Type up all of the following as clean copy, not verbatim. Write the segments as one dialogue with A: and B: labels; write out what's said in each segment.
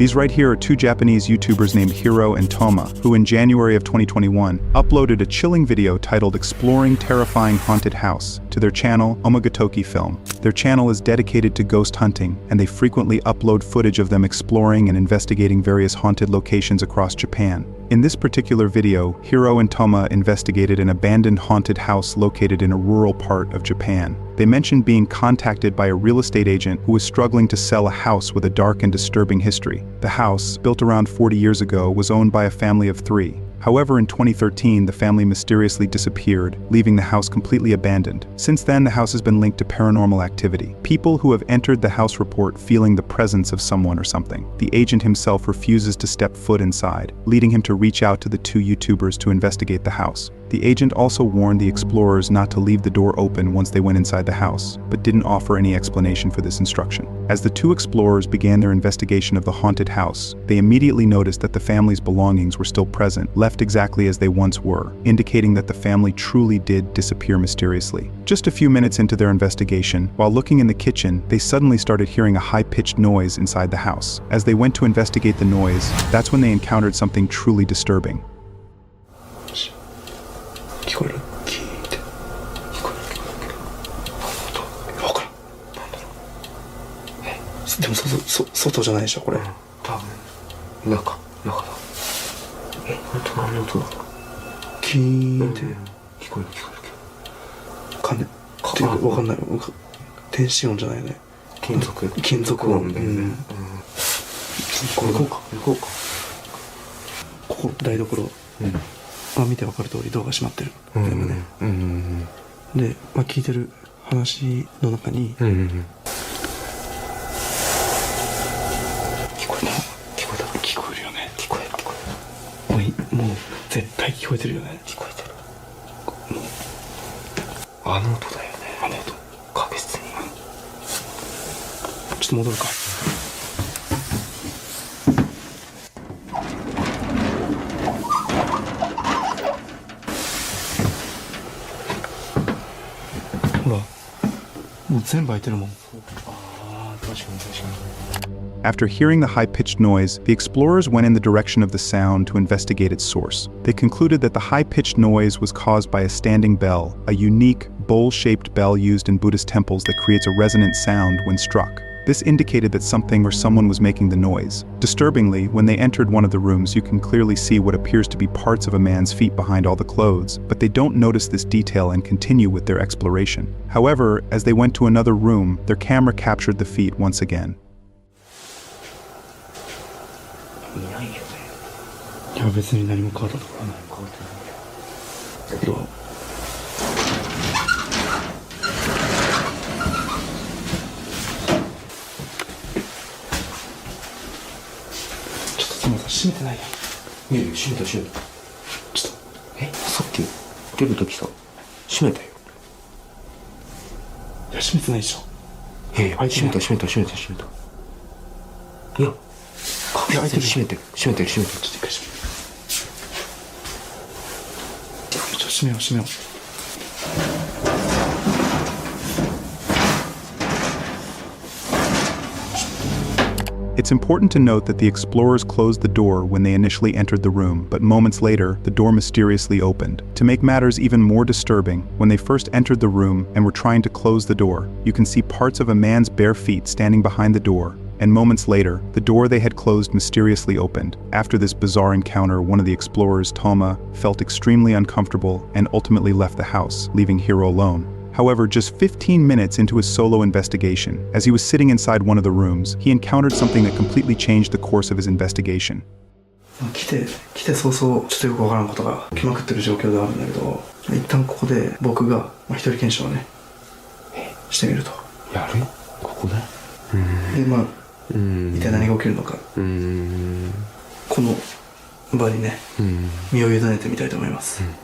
A: These right here are two Japanese YouTubers named Hiro and Toma, who in January of 2021 uploaded a chilling video titled Exploring Terrifying Haunted House to their channel Omagatoki Film. Their channel is dedicated to ghost hunting, and they frequently upload footage of them exploring and investigating various haunted locations across Japan. In this particular video, Hiro and Toma investigated an abandoned haunted house located in a rural part of Japan. They mentioned being contacted by a real estate agent who was struggling to sell a house with a dark and disturbing history. The house, built around 40 years ago, was owned by a family of 3. However, in 2013, the family mysteriously disappeared, leaving the house completely abandoned. Since then, the house has been linked to paranormal activity. People who have entered the house report feeling the presence of someone or something. The agent himself refuses to step foot inside, leading him to reach out to the two YouTubers to investigate the house. The agent also warned the explorers not to leave the door open once they went inside the house, but didn't offer any explanation for this instruction. As the two explorers began their investigation of the haunted house, they immediately noticed that the family's belongings were still present, left exactly as they once were, indicating that the family truly did disappear mysteriously. Just a few minutes into their investigation, while looking in the kitchen, they suddenly started hearing a high-pitched noise inside the house. As they went to investigate the noise, that's when they encountered something truly disturbing.
B: 聞こえる聞いて聞こえる聞こえる分からんなんだろうでも外じゃないでしょこれ、多分中だ本当何の音だ聞いて、聞こえる鐘っていうか分かんない電子音じゃないね金属音だよね、行こうかここ台所、見て分かる通りドアが閉まってる、で、聞いてる話の中に、聞こえるよねもう絶対聞こえてるよね聞こえてるもうあの音だよねあの音確実にちょっと戻るかほらもう全部開いてるもん
A: After hearing the high-pitched noise, the explorers went in the direction of the sound to investigate its source. They concluded that the high-pitched noise was caused by a standing bell, a unique, bowl-shaped bell used in Buddhist temples that creates a resonant sound when struck. This indicated that something or someone was making the noise. Disturbingly, when they entered one of the rooms, you can clearly see what appears to be parts of a man's feet behind all the clothes, but they don't notice this detail and continue with their exploration. However, as they went to another room, their camera captured the feet once again.
B: いや別に何も変わったところはないどうちょっとすみません閉めてないやいや閉めたちょっとさっき出るときさ閉めたよいや閉めてないでしょいや閉めたいや閉めてるちょっと一回閉めよう
A: It's important to note that the explorers closed the door when they initially entered the room, but moments later, the door mysteriously opened. To make matters even more disturbing, when they first entered the room and were trying to close the door, you can see parts of a man's bare feet standing behind the door, and moments later, the door they had closed mysteriously opened. After this bizarre encounter, one of the explorers, Toma, felt extremely uncomfortable and ultimately left the house, leaving Hiro alone. However, just 15 minutes into his solo investigation, as he was sitting inside one of the rooms, he encountered something that completely changed the course of his investigation.
B: 来て早々ちょっとよくわからんことが来まくってる状況ではあるんだけど一旦ここで僕が一人検証をねしてみるとやるここでで一体何が起きるのかこの場にね身を委ねてみたいと思います、はい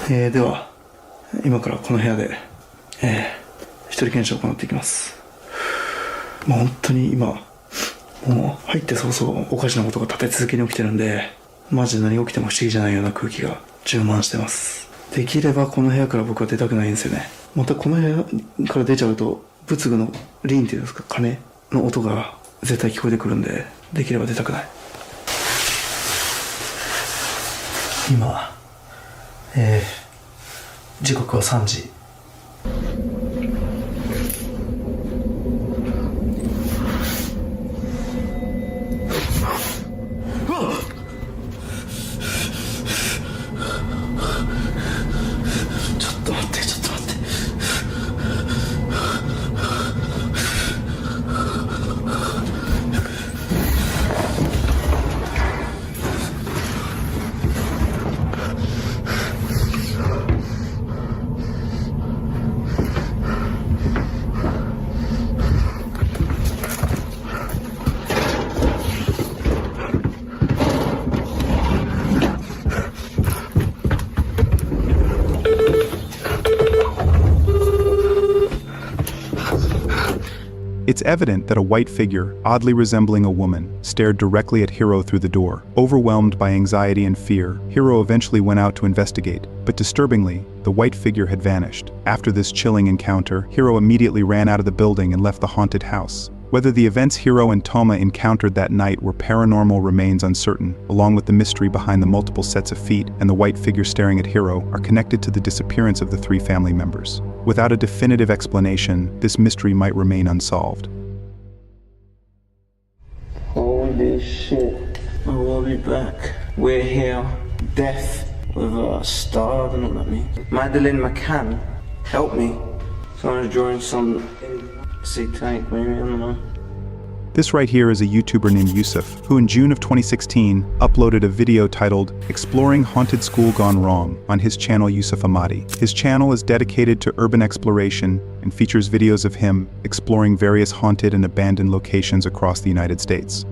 B: では今からこの部屋で、一人検証を行っていきます。本当に今もう入って早々おかしなことが立て続けに起きてるんでマジで何が起きても不思議じゃないような空気が充満してます。できればこの部屋から僕は出たくないんですよね。またこの部屋から出ちゃうと仏具のリンっていうんですか、鐘の音が絶対聞こえてくるんで、できれば出たくない。今時刻は3時。
A: It's evident that a white figure, oddly resembling a woman, stared directly at Hiro through the door. Overwhelmed by anxiety and fear, Hiro eventually went out to investigate, but disturbingly, the white figure had vanished. After this chilling encounter, Hiro immediately ran out of the building and left the haunted house. Whether the events Hiro and Toma encountered that night were paranormal remains uncertain, along with the mystery behind the multiple sets of feet and the white figure staring at Hiro are connected to the disappearance of the 3 family members. Without a definitive explanation, this mystery might remain unsolved.
C: Holy shit. Oh, I'll be back. We're here. Death with a star, I don't know what that means. Madeleine McCann, help me. Someone's drawing some satanic, maybe, I don't know.
A: This right here is a YouTuber named Yusuf, who in June of 2016 uploaded a video titled Exploring Haunted School Gone Wrong on his channel Yusuf Ahmadi. His channel is dedicated to urban exploration and features videos of him exploring various haunted and abandoned locations across the United States.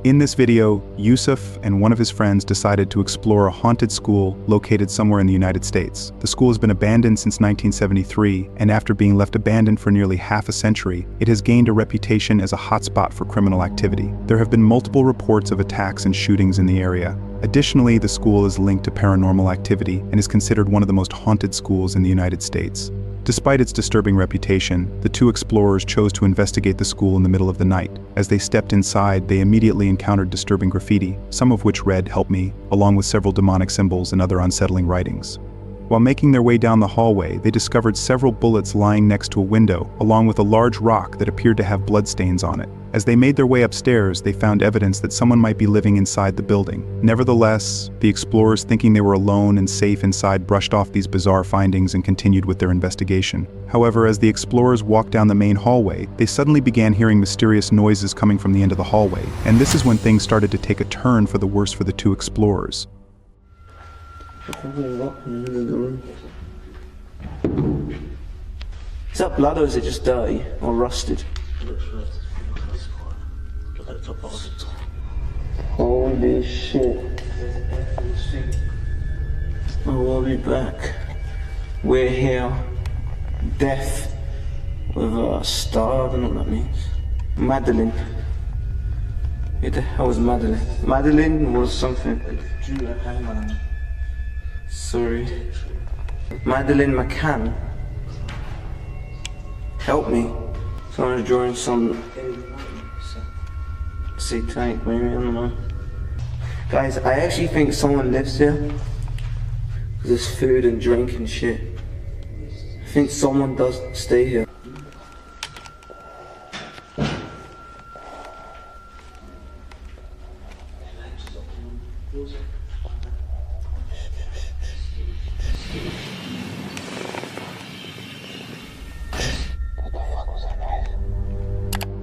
A: In this video, Yusuf and one of his friends decided to explore a haunted school located somewhere in the United States. The school has been abandoned since 1973, and after being left abandoned for nearly half a century, it has gained a reputation as a hotspot for criminal activity. There have been multiple reports of attacks and shootings in the area. Additionally, the school is linked to paranormal activity and is considered one of the most haunted schools in the United States. Despite its disturbing reputation, the 2 explorers chose to investigate the school in the middle of the night. As they stepped inside, they immediately encountered disturbing graffiti, some of which read, "Help me," along with several demonic symbols and other unsettling writings. While making their way down the hallway, they discovered several bullets lying next to a window, along with a large rock that appeared to have bloodstains on it. As they made their way upstairs, they found evidence that someone might be living inside the building. Nevertheless, the explorers, thinking they were alone and safe inside, brushed off these bizarre findings and continued with their investigation. However, as the explorers walked down the main hallway, they suddenly began hearing mysterious noises coming from the end of the hallway, and this is when things started to take a turn for the worse for the 2 explorers.
C: Is that blood or is it just dirty or rusted? Holy shit. Oh, I'll be back. We're here. Death with a star, I don't know what that means. Madeleine. Who the hell was Madeleine? Madeleine was something. Sorry. Madeleine McCann. Help me. Someone's drawing some satanic, maybe, I don't know. Guys, I actually think someone lives here. There's food and drink and shit. I think someone does stay here.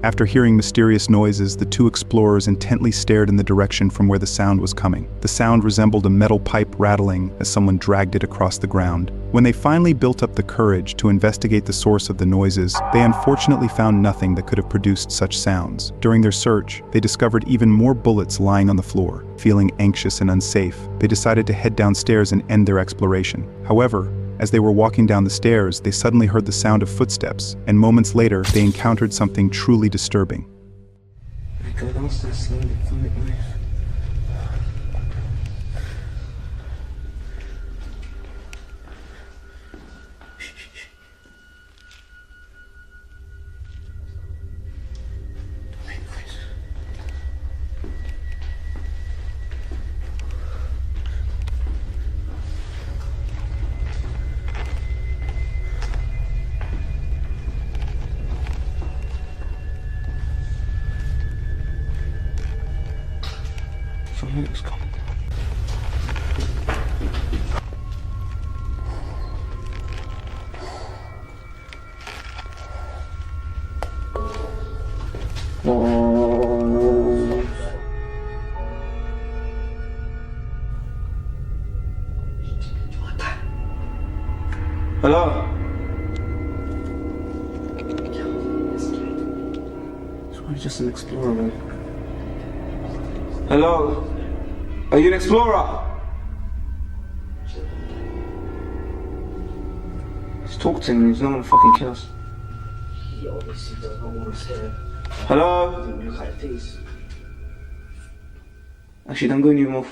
A: After hearing mysterious noises, the 2 explorers intently stared in the direction from where the sound was coming. The sound resembled a metal pipe rattling as someone dragged it across the ground. When they finally built up the courage to investigate the source of the noises, they unfortunately found nothing that could have produced such sounds. During their search, they discovered even more bullets lying on the floor. Feeling anxious and unsafe, they decided to head downstairs and end their exploration. However, as they were walking down the stairs, they suddenly heard the sound of footsteps, and moments later, they encountered something truly disturbing.
B: Who's coming? Oh. Hello? It's probably just an explorer, man. Hello? Are you an explorer? Just talk to him, he's not gonna fucking kill us.
C: He obviously does not want us here.
B: Hello?
C: Look like this.
B: Actually, don't go any more.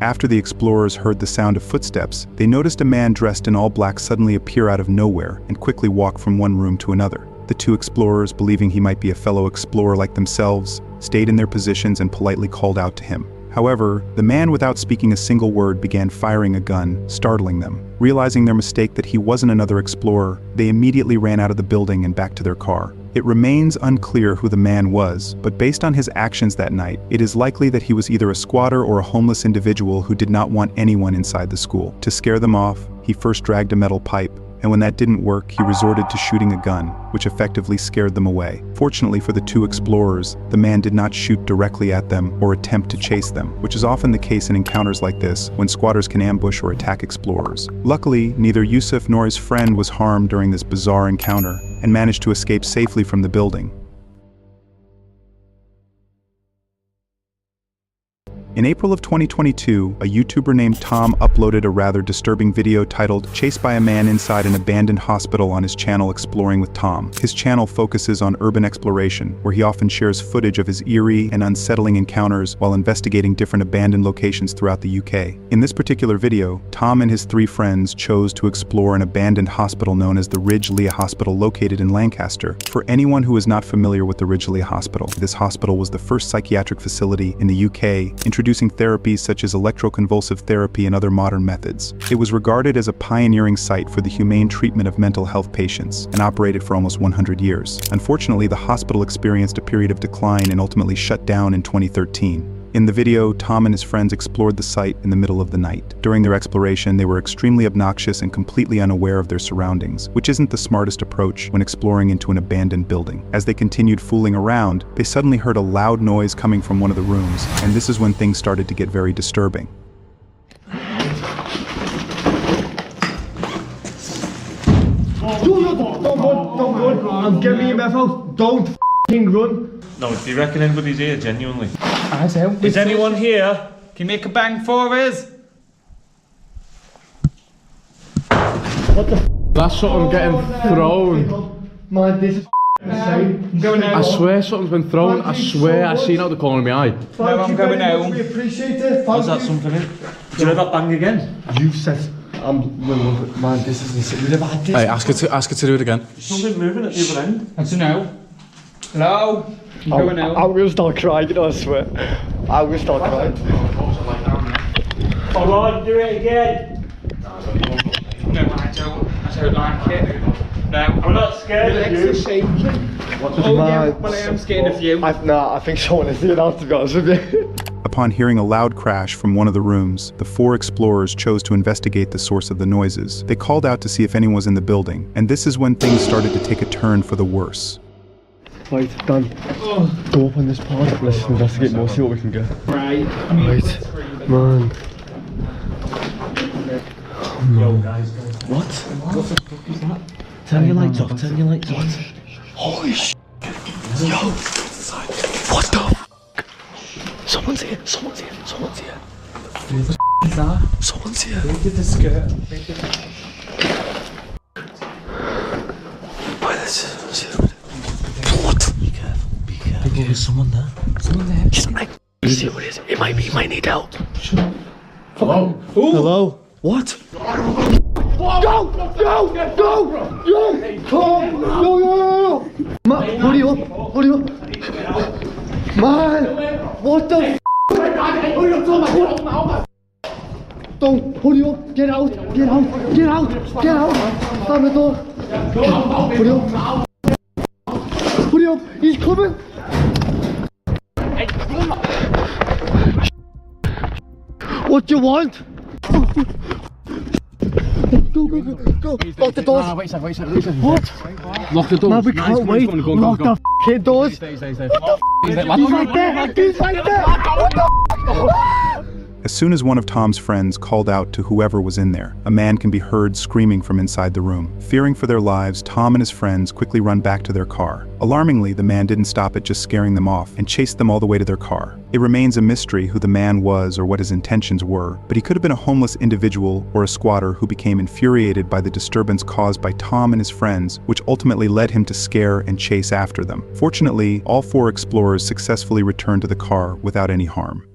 A: After the explorers heard the sound of footsteps, they noticed a man dressed in all black suddenly appear out of nowhere and quickly walk from one room to another. The two explorers, believing he might be a fellow explorer like themselves, stayed in their positions and politely called out to him. However, the man, without speaking a single word, began firing a gun, startling them. Realizing their mistake that he wasn't another explorer, they immediately ran out of the building and back to their car. It remains unclear who the man was, but based on his actions that night, it is likely that he was either a squatter or a homeless individual who did not want anyone inside the school. To scare them off, he first dragged a metal pipe, and when that didn't work, he resorted to shooting a gun, which effectively scared them away. Fortunately for the two explorers, the man did not shoot directly at them or attempt to chase them, which is often the case in encounters like this when squatters can ambush or attack explorers. Luckily, neither Yusuf nor his friend was harmed during this bizarre encounter and managed to escape safely from the building. In April of 2022, a YouTuber named Tom uploaded a rather disturbing video titled "Chased by a Man Inside an Abandoned Hospital" on his channel Exploring with Tom. His channel focuses on urban exploration, where he often shares footage of his eerie and unsettling encounters while investigating different abandoned locations throughout the UK. In this particular video, Tom and his 3 friends chose to explore an abandoned hospital known as the Ridge Lea Hospital located in Lancaster. For anyone who is not familiar with the Ridge Lea Hospital, this hospital was the first psychiatric facility in the UK, introducing therapies such as electroconvulsive therapy and other modern methods. It was regarded as a pioneering site for the humane treatment of mental health patients and operated for almost 100 years. Unfortunately, the hospital experienced a period of decline and ultimately shut down in 2013. In the video, Tom and his friends explored the site in the middle of the night. During their exploration, they were extremely obnoxious and completely unaware of their surroundings, which isn't the smartest approach when exploring into an abandoned building. As they continued fooling around, they suddenly heard a loud noise coming from one of the rooms, and this is when things started to get very disturbing.
D: Don't run. I'm giving you my mouth. Don't f***ing run.
E: No, do you reckon anybody's here, genuinely?
D: I say,
E: Is anyone here?
D: Can you make a bang for us?
F: That's something getting thrown.
D: Man, this is insane. I'm going out.
F: I swear something's been thrown. I swear I seen out the corner of my eye.
D: No, I'm going home. We appreciate it.
E: Was that something in? Do you know that bang again?
D: You said, man, this is insane. We've never had this.
F: Hey, ask her to do it again.
E: Something moving at the other end.
D: That's a no. Hello? I'm going out.
G: I'm gonna start crying, you know, I swear. I'm gonna start crying.
E: Come on, do it again.
D: No, I don't like it. No.
E: We're not scared of you.
D: Legs are shaking. Oh yeah, well I am scared of you.
G: I think someone is here now, to be honest with you.
A: Upon hearing a loud crash from one of the rooms, the 4 explorers chose to investigate the source of the noises. They called out to see if anyone was in the building, and this is when things started to take a turn for the worse.
G: Right, Dan, go up on this part, let's investigate more, see what we can get.
D: Right.
G: Right, man.
E: Yo, guys.
B: What? What the fuck is that? Turn your lights off, turn your lights off.
G: Holy sh**. Yo! What the f***? Someone's here, someone's here, someone's here.
B: Who the f*** is that?
G: Someone's here.
D: Who did the skirt?
G: Why, this is... What?
B: Be careful, be careful. There's someone there. Someone there.
G: Let's see what it is. It might need help.
F: Hello?
G: Hello? What? Go! Go! Go! Yo! Come! Yo! Man, hurry up! Hurry up! Man! What the f***?
D: Don't hurry up. Get out. Get out. Get out. Get out. Slam the door. Hurry up. Hurry up. He's coming. What do you want? Go, go, go, go. Lock the doors.
F: Wait a second.
D: What?
F: Lock the doors.
D: No, we can't wait. Lock the f***ing doors.
F: Stay.
D: He's right there. He's right there. What the
A: As soon as one of Tom's friends called out to whoever was in there, a man can be heard screaming from inside the room. Fearing for their lives, Tom and his friends quickly run back to their car. Alarmingly, the man didn't stop at just scaring them off and chased them all the way to their car. It remains a mystery who the man was or what his intentions were, but he could have been a homeless individual or a squatter who became infuriated by the disturbance caused by Tom and his friends, which ultimately led him to scare and chase after them. Fortunately, all 4 explorers successfully returned to the car without any harm.